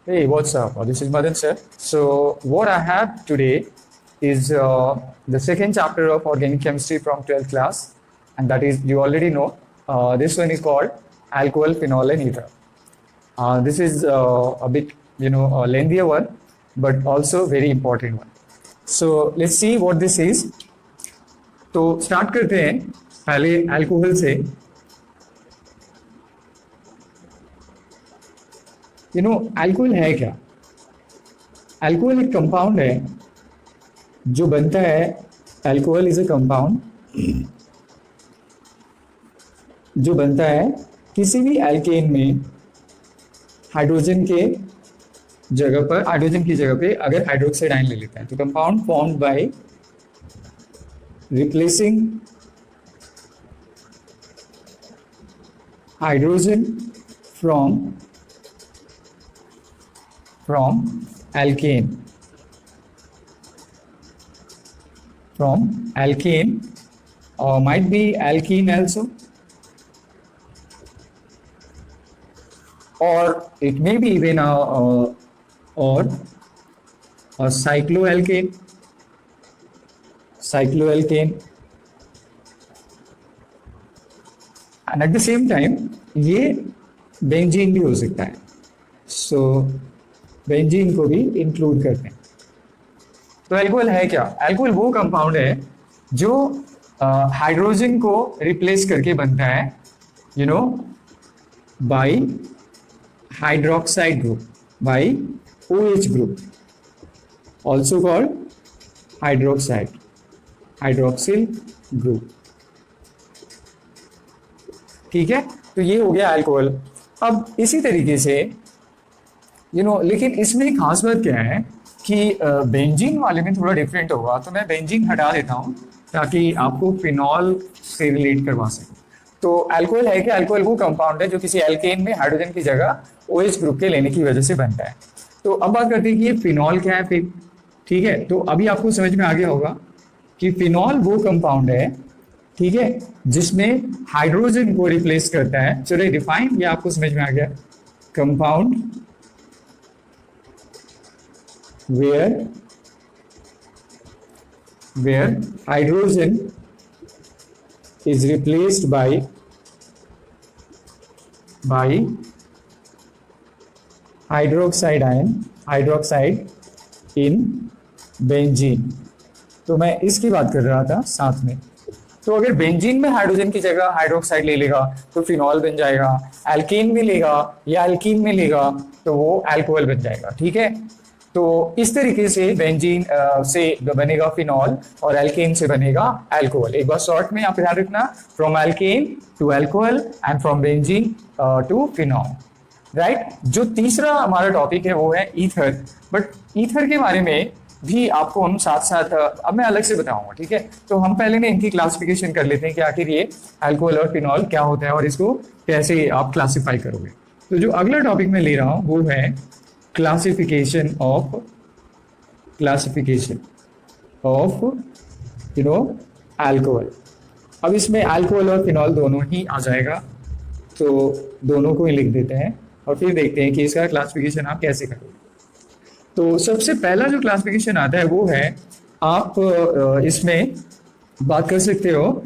Hey, what's up? This is Madan sir. So, what I have today is the second chapter of organic chemistry from 12th class, and that is, you already know, this one is called alcohol, phenol, and ether. This is a bit, a lengthier one, but also very important one. So, let's see what this is. तो start करते हैं पहले alcohol से. Alcohol है क्या? Alcohol एक compound है जो बनता है. अल्कोहल इज ए कंपाउंड जो बनता है किसी भी एल्केन में हाइड्रोजन की जगह पे अगर हाइड्रोक्साइड आयन ले लेते हैं तो compound formed by replacing hydrogen from alkane or might be alkene also, or it may be even a cycloalkane and at the same time ये बेंजीन भी हो सकता है. सो बेंजीन को भी इंक्लूड करते हैं. तो अल्कोहल है क्या? अल्कोहल वो कंपाउंड है जो हाइड्रोजन को रिप्लेस करके बनता है by hydroxide group, by OH group, also called hydroxyl group. ठीक है, तो ये हो गया अल्कोहल. अब इसी तरीके से लेकिन इसमें खास बात क्या है कि बेंजीन वाले में थोड़ा डिफरेंट होगा. तो मैं बेंजीन हटा देता हूं ताकि आपको फिनॉल से रिलेट करवा सकूं. तो अल्कोहल है कि अल्कोहल वो कंपाउंड है जो किसी एल्केन में हाइड्रोजन की जगह OH ग्रुप के लेने की वजह से बनता है. तो अब बात करते हैं कि ये फिनॉल क्या है फिर. ठीक है, तो अभी आपको समझ में आ गया होगा कि फिनॉल वो कंपाउंड है, ठीक है, जिसमें हाइड्रोजन को रिप्लेस करता है. चलो डिफाइन, ये आपको समझ में आ गया. Compound where hydrogen is replaced by hydroxide in benzene. तो मैं इसकी बात कर रहा था साथ में. तो अगर बेंजीन में हाइड्रोजन की जगह हाइड्रोक्साइड ले लेगा तो फिनॉल बन जाएगा. एल्कीन में लेगा या एल्कीन में लेगा तो वो अल्कोहल बन जाएगा. ठीक है, तो इस तरीके से बेंजीन से बनेगा फिनॉल और एल्केन से बनेगा अल्कोहल. एक बार शॉर्ट में आप ध्यान रखना, from alkane to alcohol and from benzene to phenol. Right. जो तीसरा हमारा टॉपिक है वो है ईथर. बट ईथर के बारे में भी आपको हम साथ साथ अब मैं अलग से बताऊंगा. ठीक है, तो हम पहले ने इनकी क्लासिफिकेशन कर लेते हैं कि आखिर ये अल्कोहल और फिनॉल क्या होता है और इसको कैसे आप क्लासिफाई करोगे. तो जो अगला टॉपिक मैं ले रहा हूं वो है क्लासिफिकेशन ऑफ अल्कोहल. अब इसमें अल्कोहल और फिनॉल दोनों ही आ जाएगा, तो दोनों को ही लिख देते हैं और फिर देखते हैं कि इसका क्लासिफिकेशन आप कैसे करोगे. तो सबसे पहला जो क्लासिफिकेशन आता है वो है, आप इसमें बात कर सकते हो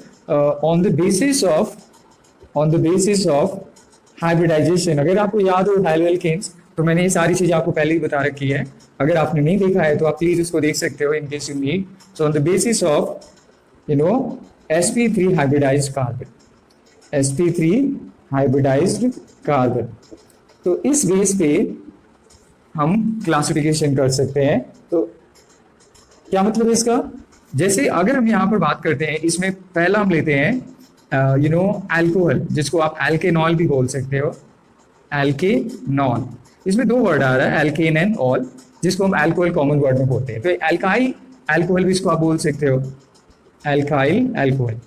on the basis of hybridisation. अगर आपको याद हो हाइड्रोएल्केन्स, तो मैंने ये सारी चीजें आपको पहले ही बता रखी है. अगर आपने नहीं देखा है तो आप प्लीज उसको देख सकते हो in case you need. So on the basis of sp3 hybridised carbon, तो इस बेस पे हम क्लासिफिकेशन कर सकते हैं. तो क्या मतलब है इसका? जैसे अगर हम यहाँ पर बात करते हैं, इसमें पहला हम लेते हैं अल्कोहल, जिसको आप एल्केनॉल भी बोल सकते हो. एल्केनॉल, इसमें दो वर्ड आ रहा है, एल्केन एंड ऑल, जिसको हम अल्कोहल कॉमन वर्ड में बोलते हैं. तो एल्काइल अल्कोहल भी इसको आप बोल सकते हो, एल्काइल अल्कोहल.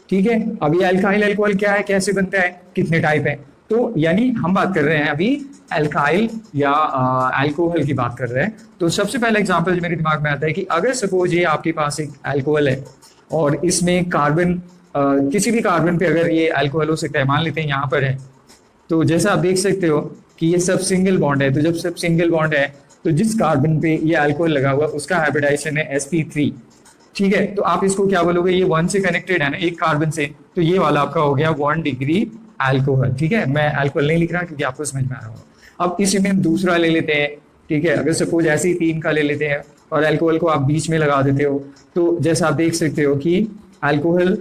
ठीक है, अभी अल्काइल अल्कोहल क्या है, कैसे बनता है, कितने टाइप है. तो यानी हम बात कर रहे हैं अभी अल्काइल या अल्कोहल की बात कर रहे हैं. तो सबसे पहला एग्जांपल जो मेरे दिमाग में आता है कि अगर सपोज ये आपके पास एक अल्कोहल है और इसमें कार्बन किसी भी कार्बन पे अगर ये अल्कोहल हो सकता है, मान लेते हैं यहाँ पर है, तो जैसा आप देख सकते हो कि ये सब सिंगल बॉन्ड है, तो जब सब सिंगल बॉन्ड है तो जिस कार्बन पे ये अल्कोहल लगा हुआ है उसका हाइब्रिडाइजेशन है sp3। ठीक है, तो आप इसको क्या बोलोगे, ये 1 से कनेक्टेड है ना एक कार्बन से, तो ये वाला आपका हो गया 1 डिग्री अल्कोहल। ठीक है, मैं अल्कोहल नहीं लिख रहा क्योंकि आपको समझ में आ रहा होगा। अब इसी में हम दूसरा ले लेते हैं। ठीक है, अगर सपोज ऐसे ही 3 का ले लेते हैं और अल्कोहल को आप बीच में लगा देते हो, तो जैसा आप देख सकते हो कि अल्कोहल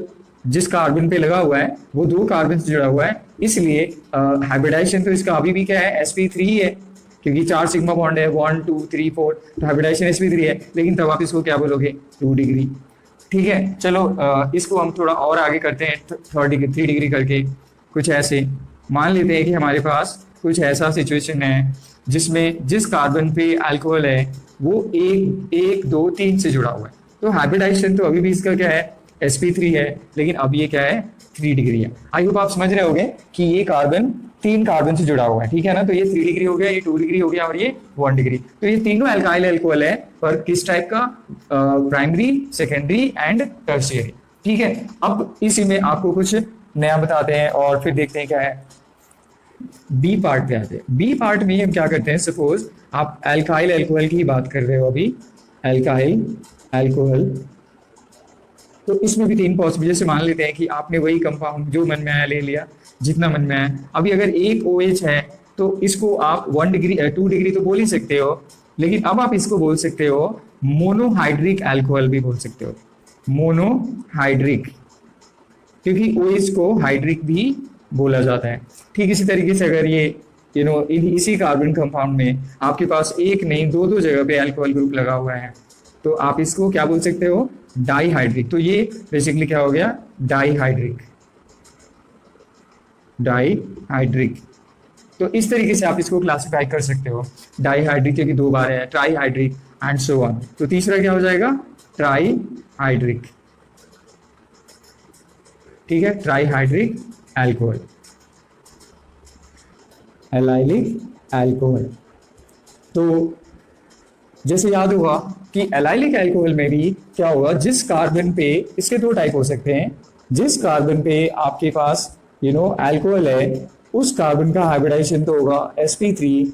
जिस कार्बन पे लगा हुआ है वो 2 कार्बन से जुड़ा हुआ है, इसलिए हाइब्रिडाइजेशन तो इसका अभी भी क्या है, sp3 ही है, क्योंकि 4 सिग्मा बॉन्ड है, 1 2 3 4, तो हाइब्रिडाइजेशन sp3 है, लेकिन तब आप इसको क्या बोलोगे, 2 डिग्री। ठीक है, चलो इसको हम थोड़ा और आगे करते हैं, 3 डिग्री करके कुछ ऐसे। मान लेते हैं कि हमारे पास कुछ ऐसा सिचुएशन है जिसमें जिस कार्बन पे अल्कोहल है वो 1 2 3 से जुड़ा हुआ है, तो हाइब्रिडाइजेशन तो अभी भी इसका क्या है, sp3 है, लेकिन अब ये क्या है, 3 डिग्री है। आई होप आप समझ रहे होंगे कि ये कार्बन 3 कार्बन से जुड़ा हुआ है। ठीक है ना, तो ये 3 डिग्री हो गया, ये 2 डिग्री हो गया और ये 1 डिग्री। तो ये तीनों अल्काइल अल्कोहल है, पर किस टाइप का, प्राइमरी, सेकेंडरी एंड टर्शियरी। ठीक है, अब इसी में आपको कुछ नया बताते हैं और फिर देखते हैं क्या है। बी पार्ट पे आते हैं। बी पार्ट में हम क्या करते हैं, सपोज आप अल्काइल अल्कोहल की बात कर रहे हो अभी, अल्काइल अल्कोहल, तो इसमें भी 3 पॉसिबल, जैसे मान लेते हैं कि आपने वही कंपाउंड जो मन में आया ले लिया, जितना मन में आया। अभी अगर एक OH है तो इसको आप 1 डिग्री 2 डिग्री तो बोल ही सकते हो, लेकिन अब आप इसको बोल सकते हो मोनोहाइड्रिक अल्कोहल भी बोल सकते हो, मोनोहाइड्रिक, क्योंकि OH को हाइड्रिक भी बोला जाता है। ठीक इसी तरीके से अगर ये इसी कार्बन कंपाउंड में आपके पास एक नहीं 2 जगह पे अल्कोहल ग्रुप लगा हुआ है, तो आप इसको क्या बोल सकते हो, डाईहाइड्रिक। तो ये बेसिकली क्या हो गया, डाईहाइड्रिक, डाईहाइड्रिक। तो इस तरीके से आप इसको क्लासिफाई कर सकते हो, डाईहाइड्रिक क्योंकि 2 बार है, ट्राईहाइड्रिक एंड सो ऑन। तो तीसरा क्या हो जाएगा, ट्राईहाइड्रिक। ठीक है, ट्राईहाइड्रिक अल्कोहल, एलाइलिक अल्कोहल। तो जैसे याद हुआ कि एलाइलिक अल्कोहल में भी क्या होगा, जिस कार्बन पे, इसके 2 टाइप हो सकते हैं, जिस कार्बन पे आपके पास अल्कोहल है उस कार्बन का हाइब्रिडाइजेशन तो होगा sp3।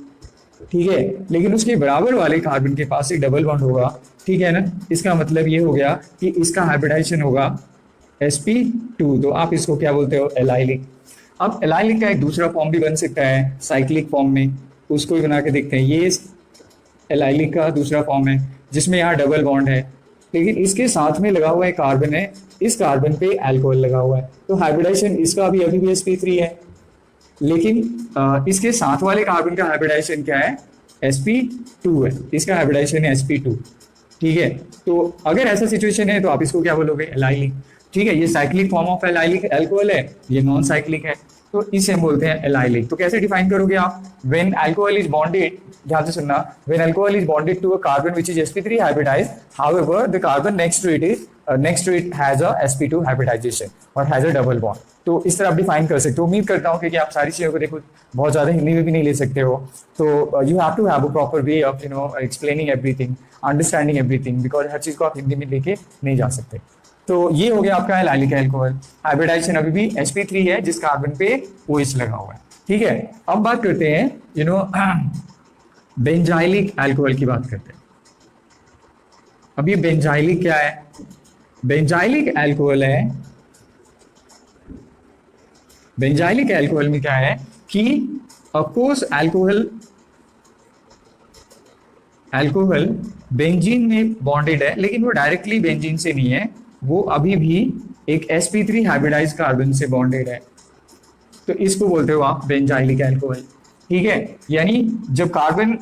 ठीक है, लेकिन उसके बराबर वाले कार्बन के पास एक डबल बॉन्ड होगा। ठीक है ना, इसका मतलब ये हो गया कि इसका हाइब्रिडाइजेशन होगा sp2, तो आप इसको क्या बोलते हो, एलाइलिक। अब एलाइलिक का एक दूसरा फॉर्म भी बन सकता है साइक्लिक फॉर्म में, उसको भी बना के देखते हैं। ये एलाइलिक का दूसरा फॉर्म है जिसमें यहाँ डबल बॉन्ड है, लेकिन इसके साथ में लगा हुआ एक कार्बन है, इस कार्बन पे अल्कोहल लगा हुआ है, तो हाइब्रिडाइजेशन इसका अभी भी sp3 है, लेकिन इसके साथ वाले कार्बन का हाइब्रिडाइजेशन क्या है, sp2 है, इसका हाइब्रिडाइजेशन है sp2। ठीक है, तो अगर ऐसा सिचुएशन है तो आप इसको क्या बोलोगे, एलाइलिक। ठीक है, ये cyclic form of allylic alcohol है, ये नॉन साइक्लिक है, तो इसे हम बोलते हैं एलाइलिक। तो कैसे डिफाइन करोगे आप, व्हेन अल्कोहल इज बॉन्डेड, ध्यान से सुनना, when alcohol is bonded to a carbon which is sp3 hybridised, however the carbon next to it has a sp2 hybridisation और हैज अ डबल बॉन्ड। तो इस तरह आप डिफाइन कर सकते हो। उम्मीद करता हूँ कि आप सारी चीजों को देखो, बहुत ज्यादा हिंदी में भी नहीं ले सकते हो, तो you have to have a proper way of explaining everything, understanding everything, because हर चीज को आप हिंदी में लेके नहीं जा सकते। तो ये हो गया आपका एलाइलिक अल्कोहल, हाइब्रिडाइजेशन अभी भी sp3 है जिस कार्बन पे OH लगा हुआ है। ठीक है, अब बात करते हैं बेंजाइलिक अल्कोहल की बात करते हैं। अब ये बेंजाइलिक क्या है, बेंजाइलिक अल्कोहल है, बेंजाइलिक अल्कोहल में क्या है कि ऑफकोर्स अल्कोहल बेंजीन में बॉन्डेड है, लेकिन वो डायरेक्टली बेंजीन से नहीं है, वो अभी भी एक sp3 हाइब्रिडाइज कार्बन से बॉन्डेड है, तो इसको बोलते हो आप बेंजाइलिक अल्कोहल। ठीक है, यानी जब कार्बन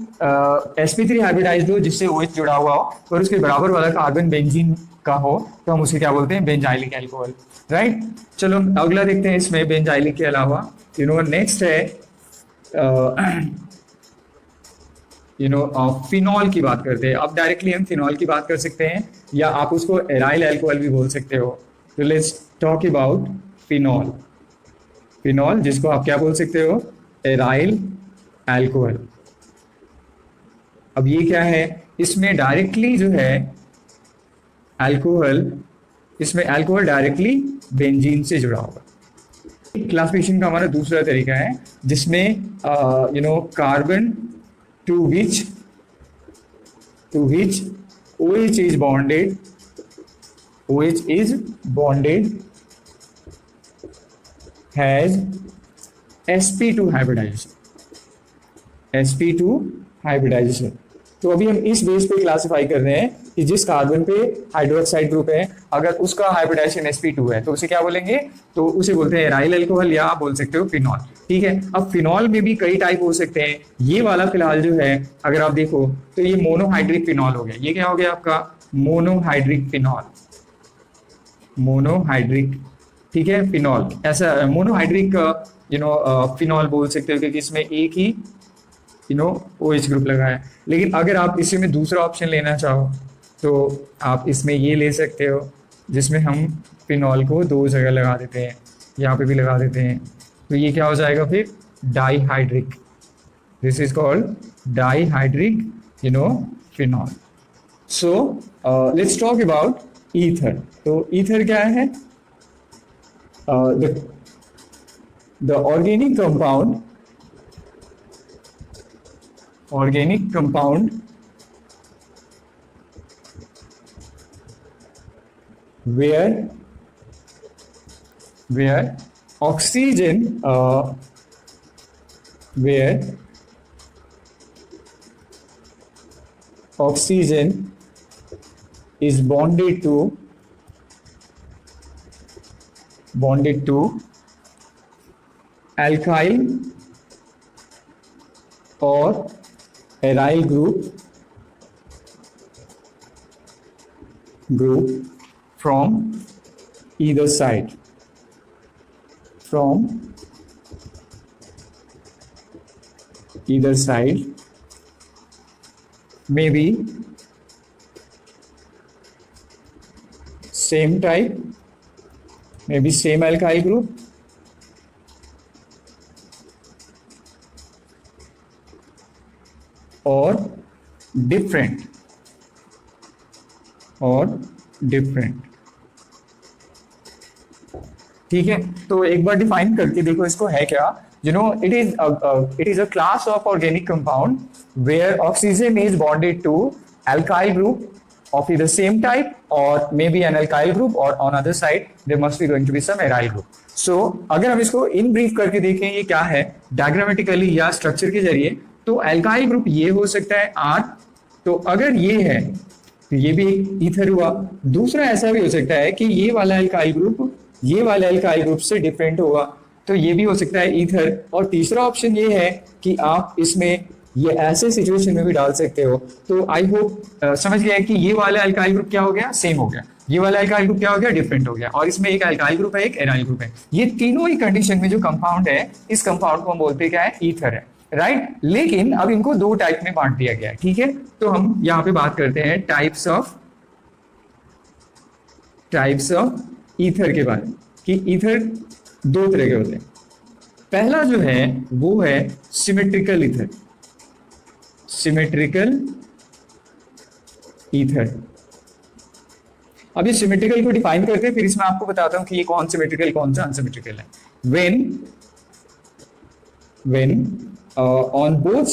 sp3 हाइब्रिडाइज हो जिससे OH जुड़ा हुआ हो और उसके बराबर वाला कार्बन बेंजीन का हो, तो हम उसे क्या बोलते हैं, बेंजाइलिक अल्कोहल। राइट, चलो अगला देखते हैं। इसमें बेंजाइलिक के अलावा नेक्स्ट है फिनॉल की बात करते हैं। अब डायरेक्टली हम फिनॉल की बात कर सकते हैं, या आप उसको एराइल अल्कोहल भी बोल सकते हो। तो let's talk about phenol. Phenol जिसको आप क्या बोल सकते हो, एराइल अल्कोहल। अब ये क्या है, इसमें डायरेक्टली जो है अल्कोहल इसमें अल्कोहल डायरेक्टली बेंजीन से जुड़ा होगा। क्लासिफिकेशन का हमारा दूसरा तरीका है जिसमें carbon to which OH is bonded, OH is bonded has sp2 hybridization, sp2 hybridization। तो अभी हम इस बेस पे क्लासिफाई कर रहे हैं कि जिस कार्बन पे हाइड्रोक्साइड ग्रुप है अगर उसका हाइब्रिडाइजेशन sp2 है तो उसे क्या बोलेंगे, तो उसे बोलते हैं एराइल अल्कोहल या आप बोल सकते हो फिनॉल। ठीक है, अब फिनॉल में भी कई टाइप हो सकते हैं। ये वाला फिलहाल जो है अगर आप देखो तो ये मोनोहाइड्रिक फिनॉल हो गया। ये क्या हो गया आपका मोनोहाइड्रिक फिनॉल, मोनोहाइड्रिक, ठीक है, फिनॉल। ऐसा मोनोहाइड्रिक फिनॉल बोल सकते हो क्योंकि इसमें एक ही OH ग्रुप लगा है। लेकिन अगर आप इसी में दूसरा ऑप्शन लेना चाहो तो आप इसमें ये ले सकते हो जिसमें हम फिनॉल को दो जगह लगा देते हैं, यहाँ पे भी लगा देते हैं। तो ये क्या हो जाएगा फिर dihydric, this is called dihydric phenol. So let's talk about ether. तो ईथर क्या है, the organic compound where oxygen is bonded to alkyl or aryl group from either side, maybe same type, maybe same alkyl group, or different, ठीक है। तो एक बार define करके देखो इसको है क्या। It is a class of organic compound where oxygen is bonded to alkyl group of either same type or maybe an alkyl group, or on other side there must be going to be some aryl group. So अगर हम इसको in brief करके देखें ये क्या है diagrammatically या structure के जरिए, तो alkyl ग्रुप ये हो सकता है R। तो अगर ये है तो ये भी एक ईथर हुआ। दूसरा ऐसा भी हो सकता है कि ये वाला alkyl ग्रुप से डिफरेंट हुआ, तो ये भी हो सकता है ईथर। और तीसरा ऑप्शन ये है कि आप इसमें ये ऐसे सिचुएशन में भी डाल सकते हो। तो आई होप समझ गया कि ये वाला अल्काइल ग्रुप क्या हो गया, सेम हो गया, ये वाला अल्काइल ग्रुप क्या हो गया, डिफरेंट हो गया, और इसमें एक अल्काइल ग्रुप है एक एराइल ग्रुप है। ये तीनों ही कंडीशन में जो कंपाउंड है इस कंपाउंड को हम बोलते हैं क्या है, ईथर है, राइट। लेकिन अब इनको दो टाइप में बांट दिया गया है, ठीक है। तो हम यहाँ पे बात करते हैं टाइप्स ऑफ ईथर के बारे में कि ईथर दो तरह के होते हैं। पहला जो है वो है सिमेट्रिकल ईथर, सिमेट्रिकल ईथर। अब ये सिमेट्रिकल को डिफाइन करते हैं, फिर इसमें आपको बताता हूं कि ये कौन सिमेट्रिकल कौन सा अनसिमेट्रिकल है। when on both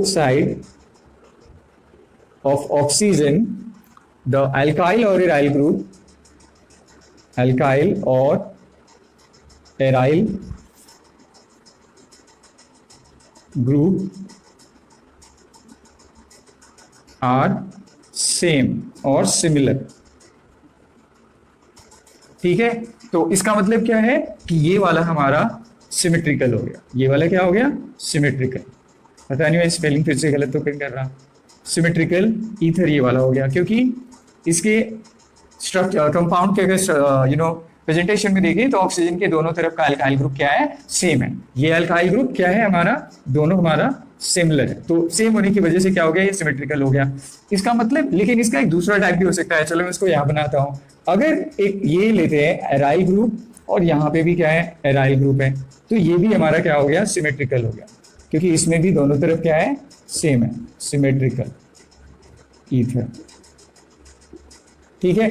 side of oxygen the alkyl or aryl group are same or similar, ठीक है। तो इसका मतलब क्या है कि ये वाला हमारा सिमेट्रिकल हो गया, ये वाला क्या हो गया, सिमेट्रिकल। पता नहीं मैं स्पेलिंग फिर से गलत तो पिन कर रहा। सिमेट्रिकल ईथर ये वाला हो गया, क्योंकि इसके स्ट्रक्चर कंपाउंड के अगर प्रेजेंटेशन में देखिए तो ऑक्सीजन के दोनों तरफ का अल्काइल ग्रुप क्या है, सेम है। ये अल्काइल ग्रुप क्या है हमारा, दोनों हमारा सिमिलर है। तो सेम होने की वजह से क्या हो गया, ये सिमेट्रिकल हो गया। इसका मतलब, लेकिन इसका एक दूसरा टाइप भी हो सकता है। चलो मैं इसको यहाँ बनाता हूँ। अगर एक ये लेते हैं एराइल ग्रुप और यहाँ पे भी क्या है, एराइल ग्रुप है, तो ये भी हमारा क्या हो गया, सिमेट्रिकल हो गया, क्योंकि इसमें भी दोनों तरफ क्या है, सेम है, सिमेट्रिकल ईथर। ठीक है,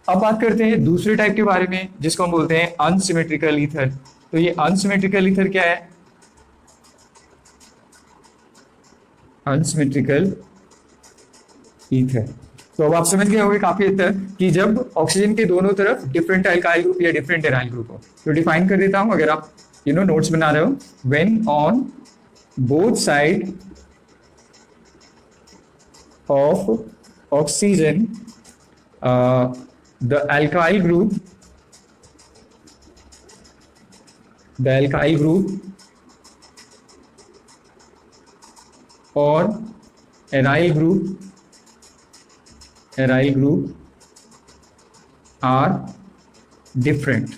अब बात करते हैं दूसरे टाइप के बारे में जिसको हम बोलते हैं अनसिमेट्रिकल ईथर। तो ये अनसिमेट्रिकल ईथर क्या है? अनसिमेट्रिकल ईथर, तो अब आप समझ गए होंगे काफी हद तक कि जब ऑक्सीजन के दोनों तरफ डिफरेंट अल्काइल ग्रुप या डिफरेंट एराइल ग्रुप हो। तो डिफाइन कर देता हूं, अगर आप नोट्स बना रहे हो, when on both side of oxygen the alkyl group or aryl group are different।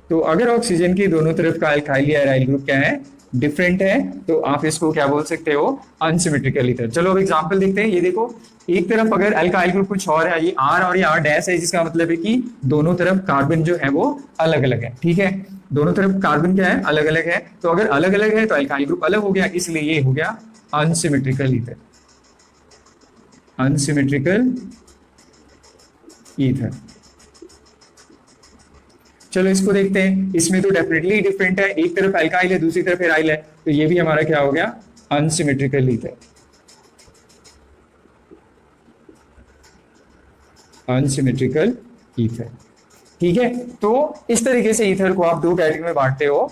तो अगर ऑक्सीजन की दोनों तरफ का अल्काइल या एराइल ग्रुप क्या है? डिफरेंट है, तो आप इसको क्या बोल सकते हो? Unsymmetrical ether. चलो अब एग्जांपल देखते हैं। ये देखो, एक तरफ अगर अल्काइल ग्रुप कुछ और है, ये आर और ये आर डैश है, जिसका मतलब है कि दोनों तरफ कार्बन जो है वो अलग अलग है। ठीक है, दोनों तरफ कार्बन क्या है? अलग अलग है। तो अगर अलग अलग है तो अल्काइल ग्रुप अलग हो गया, इसलिए ये हो गया अनसिमेट्रिकल ईथर। Unsymmetrical ether. चलो इसको देखते हैं। इसमें तो डेफिनेटली डिफरेंट है, एक तरफ अल्काइल है, दूसरी तरफ एराइल है, तो ये भी हमारा क्या हो गया? Unsymmetrical ether. Unsymmetrical ether. ठीक है, तो इस तरीके से ईथर को आप दो कैटेगरी में बांटते हो।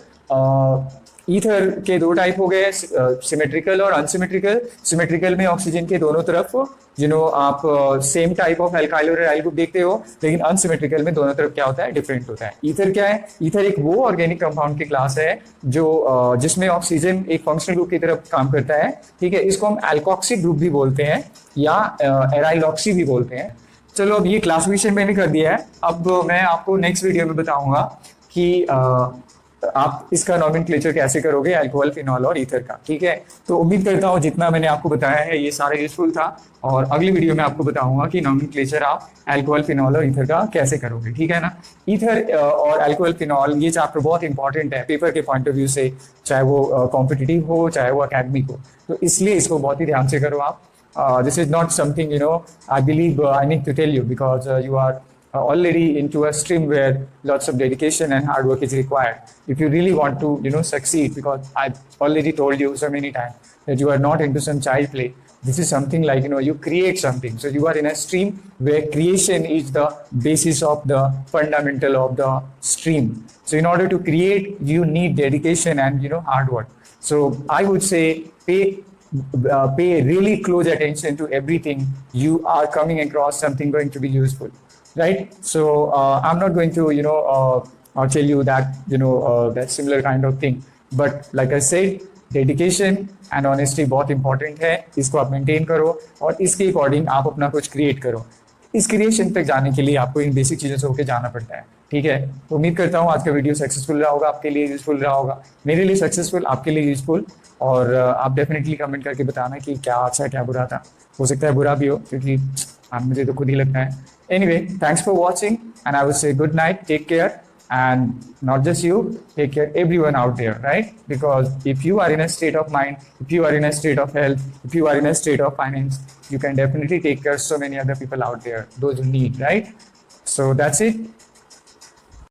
ईथर के दो टाइप हो गए, सिमेट्रिकल और अनसिमेट्रिकल। सिमेट्रिकल में ऑक्सीजन के दोनों तरफ आप सेम टाइप ऑफ अल्काइल और एराइल ग्रुप देखते हो, लेकिन अनसिमेट्रिकल में दोनों तरफ क्या होता है? डिफरेंट होता है। ईथर क्या है? ईथर एक वो ऑर्गेनिक कंपाउंड की क्लास है जो जिसमें ऑक्सीजन एक फंक्शनल ग्रुप की तरफ काम करता है। ठीक है, इसको हम एल्कोक्सी ग्रुप भी बोलते हैं या एराइलॉक्सी भी बोलते हैं। चलो अब ये क्लासिफिकेशन मैंने कर दिया है, अब मैं आपको नेक्स्ट वीडियो में बताऊंगा कि आप इसका नॉमेनक्लेचर कैसे करोगे अल्कोहल, फिनॉल और ईथर का। ठीक है, तो उम्मीद करता हूँ जितना मैंने आपको बताया है ये सारा यूजफुल था, और अगली वीडियो में आपको बताऊंगा कि नॉमेनक्लेचर आप अल्कोहल, फिनॉल और ईथर का कैसे करोगे। ठीक है ना? ईथर और अल्कोहल, फिनॉल ये चैप्टर बहुत इंपॉर्टेंट है पेपर के पॉइंट ऑफ व्यू से, चाहे वो कॉम्पिटिटिव हो चाहे वो अकेडमिक हो, तो इसलिए इसको बहुत ही ध्यान से करो आप। This is not something I believe I need to tell you, because you are already into a stream where lots of dedication and hard work is required if you really want to succeed, because I've already told you so many times that you are not into some child play. This is something like you create something, so you are in a stream where creation is the basis of the fundamental of the stream. So in order to create you need dedication and hard work. So I would say pay really close attention to everything you are coming across something going to be useful, right? So I'm not going to tell you that that similar kind of thing, but like I said, dedication and honesty बहुत important है, इसको आप maintain करो और इसके according आप अपना कुछ क्रिएट करो। इस क्रिएशन तक जाने के लिए आपको इन बेसिक चीज़ों से होकर जाना पड़ता है। ठीक है, तो उम्मीद करता हूँ आज का वीडियो सक्सेसफुल रहा होगा, आपके लिए यूजफुल रहा होगा, मेरे लिए सक्सेसफुल, आपके लिए यूजफुल। और आप डेफिनेटली कमेंट करके बताना कि क्या अच्छा क्या बुरा था, हो सकता है बुरा भी हो, क्योंकि मुझे तो खुद ही लगता है। Anyway, thanks for watching and I will say good night, take care, and not just you, take care everyone out there, right? Because if you are in a state of mind, if you are in a state of health, if you are in a state of finance, you can definitely take care of so many other people out there, those who need, right? So that's it.